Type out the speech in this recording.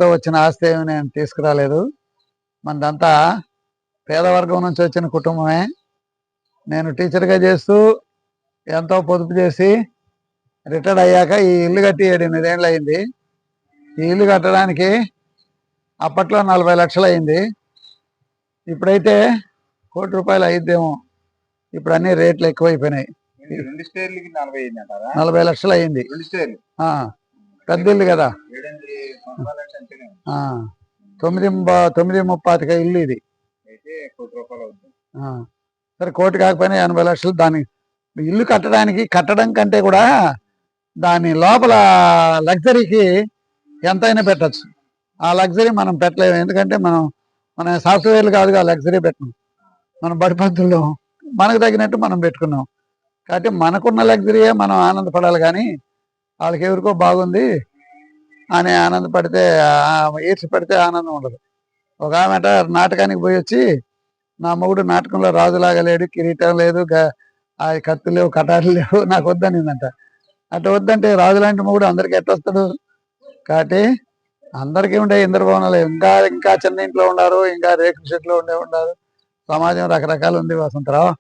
కష్టంతో వచ్చిన ఆస్తి ఏమి నేను తీసుకురాలేదు. మనదంతా పేదవర్గం నుంచి వచ్చిన కుటుంబమే. నేను టీచర్గా చేస్తూ ఎంతో పొదుపు చేసి రిటైర్డ్ అయ్యాక ఈ ఇల్లు కట్టి 7-8 ఏళ్ళు అయింది. ఈ ఇల్లు కట్టడానికి అప్పట్లో 40 లక్షలు అయింది. ఇప్పుడైతే ₹1,00,00,000 అయిద్దేమో. ఇప్పుడు అన్ని రేట్లు ఎక్కువైపోయినాయి. 40 లక్షలు అయింది. పెద్ద ఇల్లు కదా. 9,35 ఇల్లు ఇది. సరే, కోటి కాకపోయినా 80 లక్షలు. దాని ఇల్లు కట్టడం కంటే కూడా దాని లోపల లగ్జరీకి ఎంతైనా పెట్టచ్చు. ఆ లగ్జరీ మనం పెట్టలేము. ఎందుకంటే మన సాఫ్ట్వేర్లు కాదుగా లగ్జరీ పెట్టడం. మన బడి పద్ధతుల్లో మనకు తగినట్టు మనం పెట్టుకున్నాం. కాబట్టి మనకున్న లగ్జరీయే మనం ఆనందపడాలి, కానీ వాళ్ళకి ఎవరికో బాగుంది అని ఆనందపడితే ఈర్చి పడితే ఆనందం ఉండదు. ఒక ఆమె నాటకానికి పోయి వచ్చి, నా మొగుడు నాటకంలో రాజులాగా లేడు, కిరీటం లేదు, కత్తులు లేవు, కటారులు లేవు, నాకు వద్దనిందంట. అట్లా వద్దంటే రాజులాంటి మొగుడు అందరికి ఎట్టొస్తాడు? కాబట్టి అందరికీ ఉండే ఇంద్రభవనాలు ఇంకా చిన్న ఇంట్లో ఉన్నారు, ఇంకా రేకుల షెడ్లో ఉండే ఉన్నారు. సమాజం రకరకాలు ఉంది వసంతరావు.